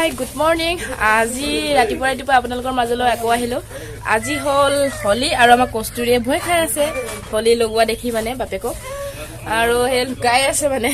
Hi good morning আজি ৰাতিপুৱা আপোনালোকৰ মাজলৈ আকৌ আহিলো আজি হল হলি আৰু আমাৰ কস্তুৰীয়ে ভয় খাই আছে হলি লগোৱা দেখি মানে বাপেকক আৰু হেল গাই আছে মানে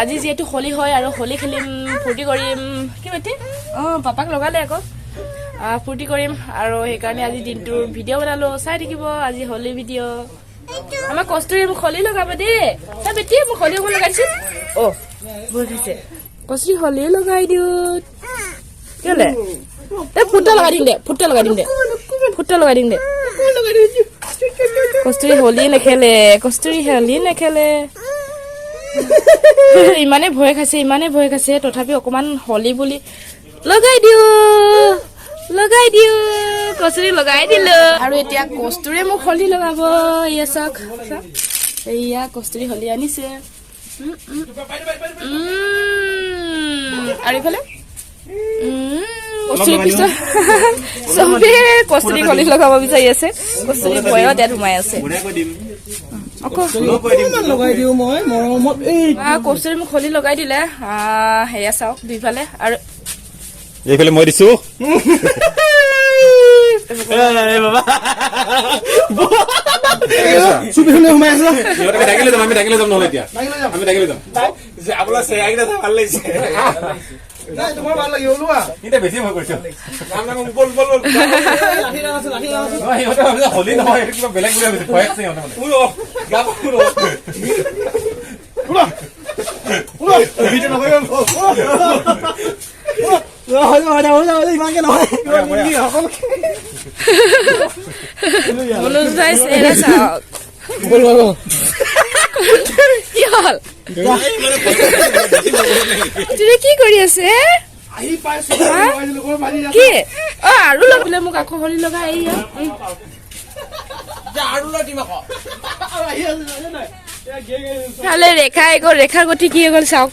আজি যেহেতু হলি হয় আৰু হলি খেলিম ফূৰ্তি কৰিম কি বেটি পাপাক লগালে আকৌ ফূৰ্তি কৰিম আৰু সেইকাৰণে আজি দিনটোৰ ভিডিঅ' বনালো চাই থাকিব আজি হলি ভিডিঅ' আমাৰ কস্তুৰী মোক হলি লগাব দেই চাই বেটি মোক হলি লগাইছো ভয় খাইছে কস্তুৰী হলি লগাই দিওঁ কেলে ফুটা লগাই দিম দে কস্তুৰী হলি নেখেলে ইমানে ভয় খাইছে তথাপি অকমান হলি বুলি লগাই দিওঁ কস্তুৰী লগাই দিলো আৰু এতিয়া কস্তুৰীয়ে মোক হলি লগাব ইয়া চাওক এয়া কস্তুৰী হলি আনিছে আৰু ইফালে কস্তুৰী পিছত চবে কস্তুৰী হলি লগাব বিচাৰি আছে কস্তুৰী ভয়ত ইয়াত সোমাই আছে কস্তুৰী মোক হলি লগাই দিলে সেয়া চাওক দুইফালে আৰু এইফালে মই দিছো কি কৰি আছে কি আৰু লগালে মোক আকৌ হলি লগাই ৰেখাৰ গতি কি গল চাওক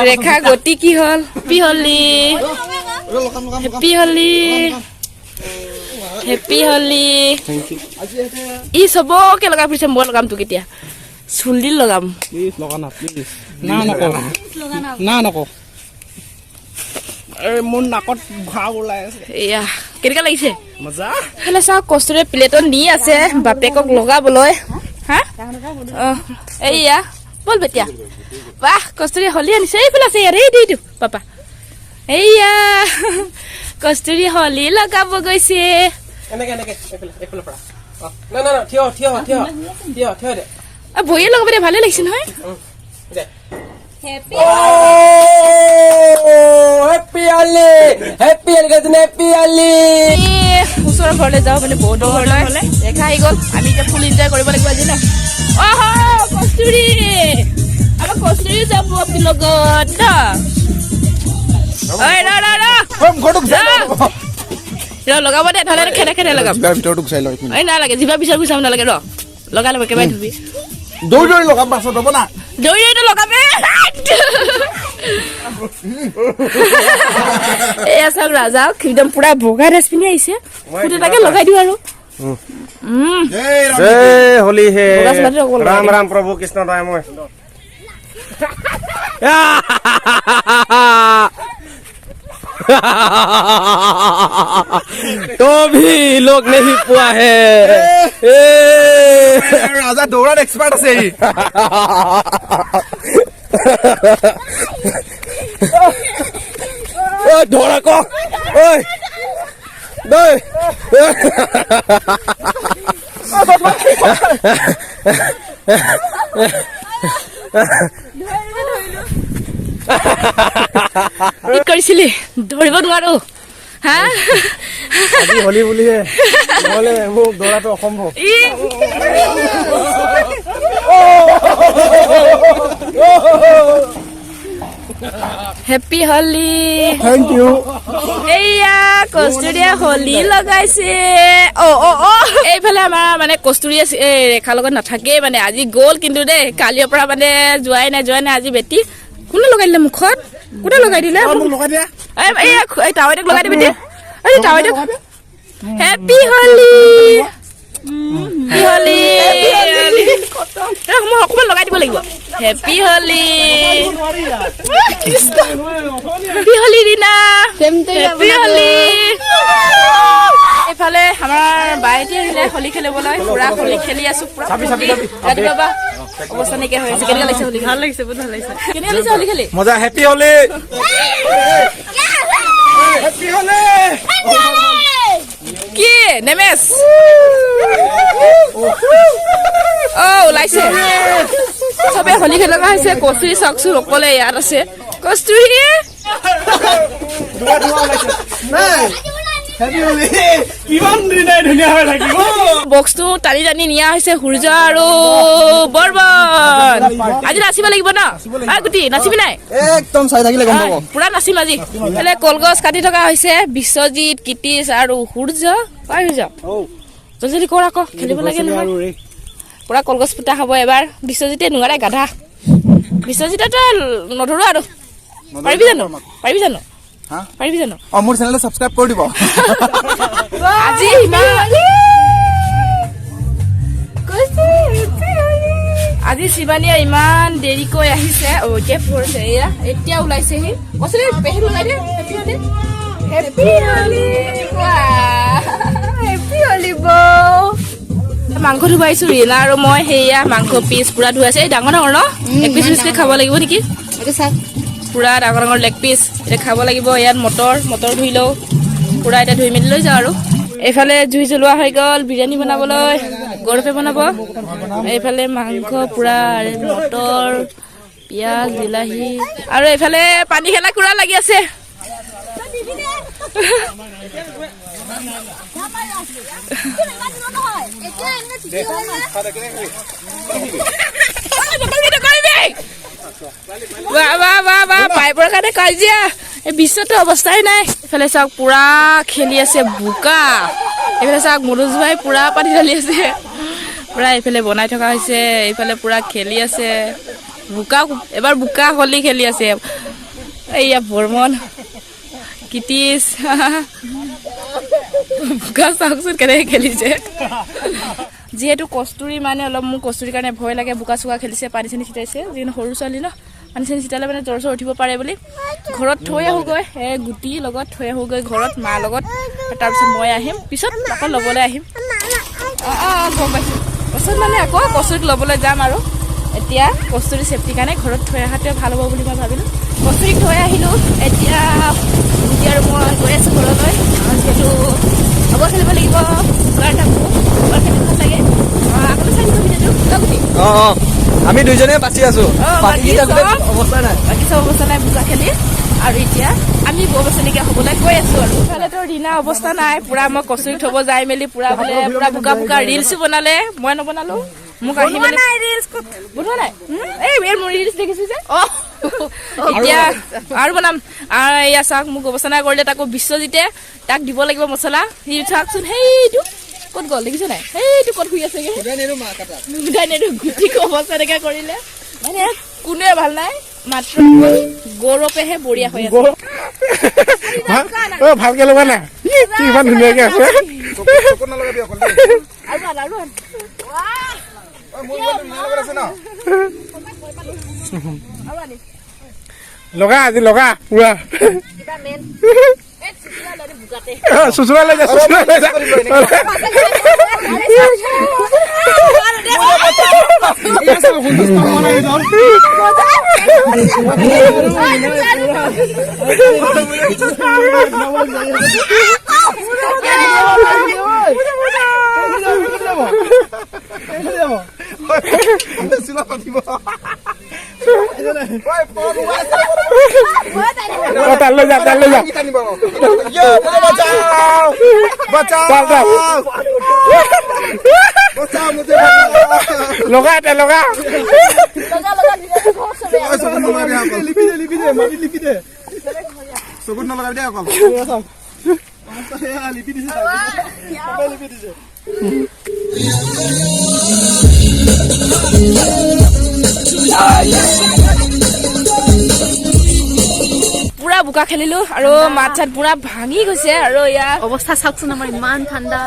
ৰেখাৰ গতি কি হল হেপী হলি ই চবকে লগাই ফুৰিছে মই লগাম তোক এতিয়া চুলি লগাম মোৰ নাকত ঘা ওলাই আছে এয়া কেনেকুৱা লাগিছে মজা হেলে চাওক কস্তুৰীয়ে প্লেটত নি আছে বাপেকক লগাবলৈ হা এয়া বল বেটিয়া বাহ কস্তুৰী হলি আনিছে এইফালে আছে ইয়াৰ এই দিটো পাপা এয়া কস্তুৰী হলি লগাব গৈছে ভৰিয়ে লগাব দে ভালে লাগিছে নহয় ওচৰৰ ঘৰলৈ যাওঁ মানে বহুত ঘৰলৈ ৰেখা আহি গ'ল আমি এতিয়া ফুল এনজয় কৰিব লাগিব আজি ন কস্তুৰী আমাৰ কস্তুৰীও যাব আপোনাৰ লগত লগাব দে নহ'লে খেদে লগাম নালাগে জিভা বিচাৰ গুচাব নালাগে লগাই ল'ব একেবাৰে ধুবি দৌৰি লগাম পাছত হ'ব না দৌৰি লগাবে এয়া চাওক ৰাজা একদম পুৰা বগা ড্ৰেছ পিন্ধি আহিছে ফুটাকে লগাই দিওঁ আৰু হলি হে ৰাম ৰাম প্ৰভু কৃষ্ণ দয়া মই तो भी लोग नहीं पुआ है राजा दौड़ान एक्सपर्ट আছে ধৰা ক ঐ দই কি কৰিছিলি ধৰিব নোৱাৰো হা আজি হলি বুলিহে নহ'লে মোক দৌৰাটো অসম্ভৱ হেপী হলি থেংক ইউ এয়া কস্তুৰীয়ে হলি লগাইছে এইফালে আমাৰ মানে কস্তুৰীয়ে ৰেখাৰ লগত নাথাকেই মানে আজি গ'ল কিন্তু দেই কালিৰ পৰা মানে যোৱাই নাই আজি বেটি কোনে লগাই দিলে মুখত কোনে লগাই দিলে টাৱাইটক লগাই দিবি দেই টাৱাইটক হেপী হলি মই অকমান লগাই দিব লাগিব হেপী হোলি হেপী হোলি ৰিনা হেপী হোলি এইফালে আমাৰ বাইটি আহিলে হোলি খেলিবলৈ পুৰা হোলি খেলি আছো পুৰা ৰাতিপুৱা অৱস্থা নাইকিয়া হৈ আছে কেনেকুৱা লাগিছে হোলি ভাল লাগিছে বহুত ভাল লাগিছে কেনেকুৱা লাগিছে হোলি খেলি মজা হেপী হোলি হেপী হোলি কি নেমেশ ওলাইছে চবে হোলি খেলকা হৈছে কস্তুৰী চাওকচো অকলে ইয়াত আছে কস্তুৰী বক্সটো টানি টানি নিয়া হৈছে সূৰ্য আৰু বৰ্বন আজি নাচিব লাগিব ন গুটি নাচিবি নাই একদম চাই থাকিলে গম পাব পুৰা নাচিম আজি এলে কলগছ কাটি থকা হৈছে বিশ্বজিৎ কীৰ্তিশ আৰু সূৰ্য পাই হৈ যাওক জলদি কৰ আকৌ খেলিব লাগে নহয় পুৰা কলগছ ফুটা হ'ব এবাৰ বিশ্বজিতে নোৱাৰে গাধা বিশ্বজিতেতো নধৰো আৰু পাৰিবি জানো পাৰিবি জানো মোৰ চেনেলটো সাবস্ক্ৰাইব কৰি দিব আজি আজি শিৱানীয়ে ইমান দেৰিকৈ আহিছে এতিয়া পঢ়ছে এয়া এতিয়া ওলাইছেহি কচোন পেহী ওলাই দে হেপী হোলি হেপী হোলি মাংস ধুবাইছো ৰীনা আৰু মই সেয়া মাংস পিচ পুৰা ধুৱাইছে এই ডাঙৰ ডাঙৰ ন এক পিচ পিচকে খাব লাগিব নেকি পুৰা ডাঙৰ ডাঙৰ লেগ পিচ এতিয়া খাব লাগিব ইয়াত মটৰ ধুই লওঁ পুৰা এতিয়া ধুই মেলি লৈ যাওঁ আৰু এইফালে জুই জ্বলোৱা হৈ গ'ল বিৰিয়ানী বনাবলৈ গৌৰৱে বনাব এইফালে মাংস পুৰা মটৰ পিঁয়াজ বিলাহী আৰু এইফালে পানী খেলা কুৰা লাগি আছে পাইপৰ কাৰণে কাজিয়া এই বিশ্বতো অৱস্থাই নাই এইফালে চাওক পুৰা খেলি আছে বোকা এইফালে চাওক মনোজ ভাই পুৰা পানী ঢালি আছে পুৰা এইফালে বনাই থকা হৈছে এইফালে পুৰা খেলি আছে বোকা এবাৰ বোকা হোলি খেলি আছে এইয়া বৰ্মন কীৰ্তিশ বোকা চাওকচোন কেনেকৈ খেলিছে যিহেতু কস্তুৰী মানে অলপ মোৰ কস্তুৰীৰ কাৰণে ভয় লাগে বোকা চোকা খেলিছে পানী চানী ছিটাইছে যিহেতু সৰু ছোৱালী ন পানী চানী ছিটালে মানে জ্বৰ চৰ উঠিব পাৰে বুলি ঘৰত থৈ আহোঁগৈ সেই গুটিৰ লগত থৈ আহোঁগৈ ঘৰত মাৰ লগত তাৰপিছত মই আহিম পিছত আকৌ ল'বলৈ আহিম গম পাইছোঁ পাছত মানে আকৌ কস্তুৰীক ল'বলৈ যাম আৰু এতিয়া কস্তুৰী চেফটিৰ কাৰণে ঘৰত থৈ অহাটোৱে ভাল হ'ব বুলি মই ভাবিলোঁ কস্তুৰীক থৈ আহিলোঁ এতিয়া গুটি আৰু মই গৈ আছোঁ ঘৰলৈ যিহেতু হ'ব খেলিব লাগিব খেলি ভাল লাগে আগতে চাই দিব ভিডিঅ'টো গুটি আমি দুইজনে বাচি আছো বাকী চব অৱস্থা নাই বোকা খেলি আৰু এতিয়া আমি ববচনীকে হ'বলৈ গৈ আছো আৰু ইফালেতো ৰীনা অৱস্থা নাই পুৰা মই কচুৰি থব যাই মেলি পুৰা বোলে পুৰা বোকা বোকা ৰিলছো বনালে মই নবনালো মোক আহি মেলি বনোৱা নাই এই মোৰ ৰিলছ দেখিছো যে এতিয়া আৰু বনাম আৰু এয়া চাওক মোক অৱস্থা নাই কৰিলে তাকো বিশ্বজিতে তাক দিব লাগিব মছলা সি চাওকচোন সেইটো ক'ত গ'ল দেখিছ নাই সেইটো ক'ত শুই আছেগে গুটি অৱস্থা এনেকৈ কৰিলে মানে কোনোৱে ভাল নাই মাত্ৰ গৌৰৱেহে বঢ়িয়া হৈ আছে ভালকে লগা নাই ইমান ধুনীয়াকে আছে লগা আজি লগা পুৰা চুচুৰা লৈ যা তালৈ যা লগা এটা লগা চকুত নলগাবি দে অকল লিপি দিছে পুৰা বোকা খেলিলো আৰু মাত চাত পুৰা ভাঙি গৈছে আৰু ইয়াৰ অৱস্থা চাওকচোন আমাৰ ইমান ঠাণ্ডা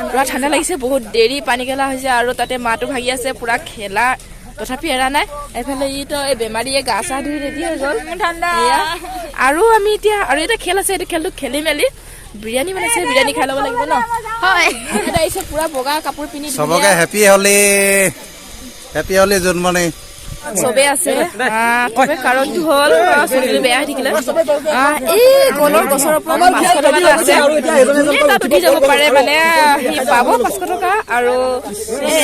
পুৰা ঠাণ্ডা লাগিছে বহুত দেৰি পানী খেলা হৈছে আৰু তাতে মাটো ভাগি আছে পুৰা খেলা তথাপি এৰা নাই। এইফালে ইটো এই বেমাৰীয়ে গা চা ধুই ৰেডি হৈ গ'ল ঠাণ্ডা। আৰু আমি এতিয়া আৰু এটা খেল আছে, এইটো খেলটো খেলি মেলি বিৰিয়ানী বনাইছে, বিৰিয়ানী খাই ল'ব লাগিব ন। হয় এটা আহিছে পুৰা বগা কাপোৰ পিন্ধি চবকে হেপী হলি জন্মদিন চবে আছে। কাৰণটো হ'ল চুলিটো বেয়া হৈ থাকিলে এই গলৰ গছৰ ওপৰত 500 টকা এটা আছে, তাত উঠি যাব পাৰে মানে সি পাব 500 টকা। আৰু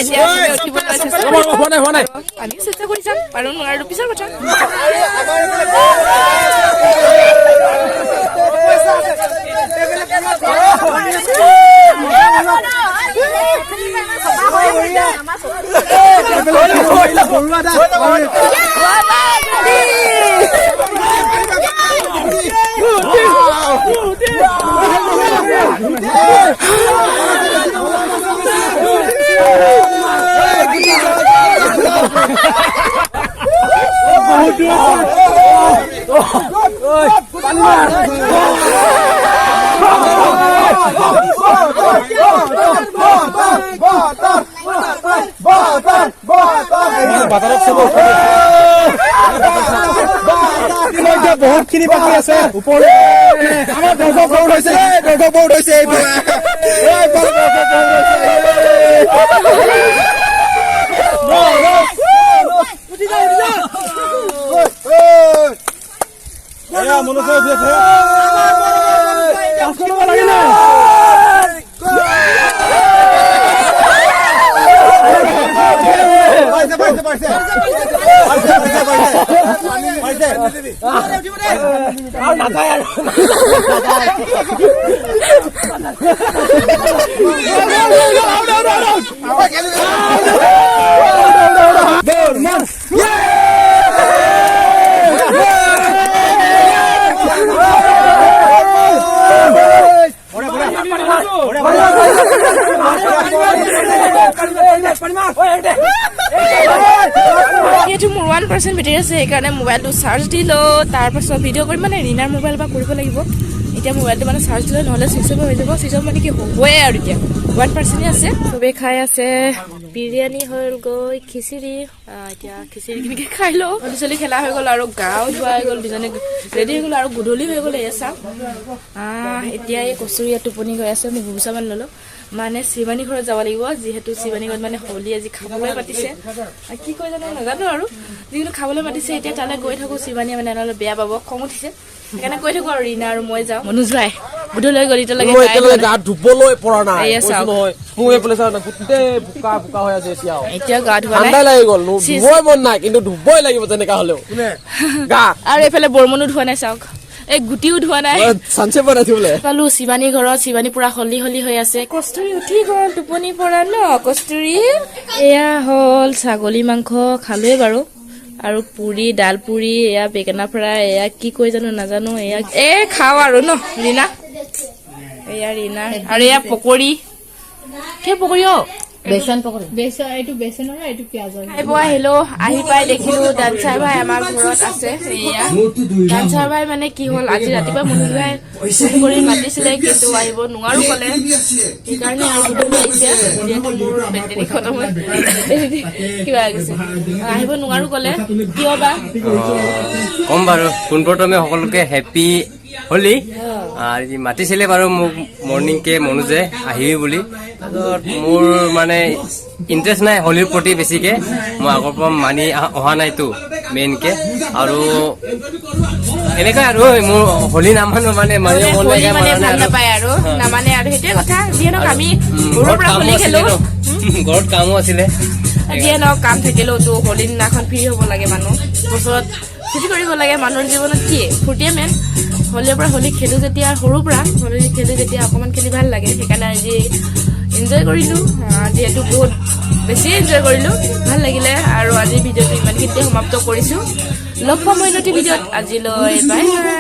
এতিয়া উঠিবলৈ চেষ্টা আমি চেষ্টা কৰি চাম, পাৰো নোৱাৰো পিছৰ কথা। বহুত খিনি বাকী আছে ওপৰলৈ আমাৰ দৰ্শক বহুত হৈছে এইটো মোৰ 1% বেটাৰী আছে, সেইকাৰণে মোবাইলটো চাৰ্জ দিলোঁ। তাৰপাছত ভিডিঅ' কৰি মানে ৰিনাৰ মোবাইল পৰা কৰিব লাগিব। এতিয়া মোবাইলটো মানে চাৰ্জ দিলে নহ'লে চুইচ অফ হৈ যাব। চুইচ অফ মানে কি হ'বই আৰু এতিয়া 1% আছে। চবেই খাই আছে, বিৰিয়ানী হৈ গৈ খিচিৰি। এতিয়া খিচিৰি কেনেকৈ খাই লওঁ। চলি খেলা হৈ গ'ল আৰু গাও ধোৱা হৈ গ'ল, দুজনে ৰেডি হৈ গ'ল আৰু গধূলি হৈ গ'ল। এয়া চাওক এতিয়া এই কচুৰি টোপনি গৈ আছে। মই ভুবুচামান ল'লোঁ মানে শিৱানী ঘৰত যাব লাগিব, যিহেতু শিৱানী ঘৰত মানে হোলী আজি খাবলৈ মাতিছে। কি কয় জানো নাজানো আৰু যিহেতু খাবলৈ মাতিছে। এতিয়া তালৈ গৈ থাকোঁ, শিৱানীয়ে মানে নহ'লে বেয়া পাব, খং উঠিছে, সেইকাৰণে কৈ থাকোঁ আৰু ৰীণা আৰু মই যাওঁ। মনোজ ভাই বুধলৈ গ'ল, এতিয়ালৈকে গা ধুবলৈ পৰা নাই। এয়া চাওক এতিয়া গা ধোৱা নাই মন নাই, কিন্তু ধুবই লাগিব তেনেকা হলেও গা। আৰু এইফালে বৰমনো ধোৱা নাই, চাওক এই গুটিও ধোৱা নাই। পালো শিৱানী ঘৰত, শিৱানী পুৰা হলি হলি হৈ আছে। কস্তুৰী উঠি গ'ল টোপনি পৰা ন। কস্তুৰী এয়া হ'ল ছাগলী মাংস খালোৱে বাৰু, আৰু পুৰি, ডাল পুৰি, এয়া বেঙেনা ফ্ৰাই, এয়া কি কৈ জানো নাজানো। এয়া খাওঁ আৰু ন ৰীণা, এয়া ৰীণা। আৰু এয়া পকৰি, কি পকৰি বেচন পকৰি, এইটো বেচনৰ, এইটো পিয়াজৰ। খাই বৈ আহিলো, আহি পাই দেখিলো ডান্সাৰ ভাই আমাৰ ঘৰত আছে। এয়া ডান্সাৰ ভাই মানে কি হ'ল, আজি ৰাতিপুৱা মনোজ ভাই ফোন কৰি মাতিছিলে, কিন্তু আহিব নোৱাৰো ক'লে, সেইকাৰণে আৰু গধূলি আহিছে। যিহেতু মোৰ বেটেৰী খতম হৈ কিবা গৈছে, আহিব নোৱাৰো ক'লে। কিয় বা কম বাৰু। পোনপ্ৰথমে সকলোকে হেপী হোলী। মাতিছিলে বাৰু মোক মৰ্ণিংকে মনোজে আহিবি বুলি। তাৰপিছত মোৰ মানে ইণ্টাৰেষ্ট নাই হোলীৰ প্ৰতি বেছিকে, মই আগৰ পৰা মানি অহা নাইতো মেইনকে। আৰু এনেকৈ আৰু মোৰ হোলী নামানো মানে ভাল নাপায় আৰু নামানে আৰু সেইটোৱে কথা। যিয়ে নহওক আমি সৰুৰ পৰা হোলী খেলো, ঘৰত কামো আছিলে, যিয়ে নহওক কাম থাকিলেওতো হোলীৰ দিনাখন ফ্ৰী হ'ব লাগে। মানুহ বছৰত ফূৰ্তি কৰিব লাগে, মানুহৰ জীৱনত কি ফূৰ্তিয়ে মেইন। হোলীৰ পৰা হোলী খেলো যেতিয়া, সৰুৰ পৰা হোলী খেলো যেতিয়া অকণমান খেলি ভাল লাগে, সেইকাৰণে আজি এনজয় কৰিলোঁ। যিহেতু বহুত বেছি এনজয় কৰিলোঁ, ভাল লাগিলে। আৰু আজিৰ ভিডিঅ'টো ইমানখিনিতে সমাপ্ত কৰিছোঁ। লগ পাম অন্যটি ভিডিঅ'ত। আজিলৈ বাই বাই।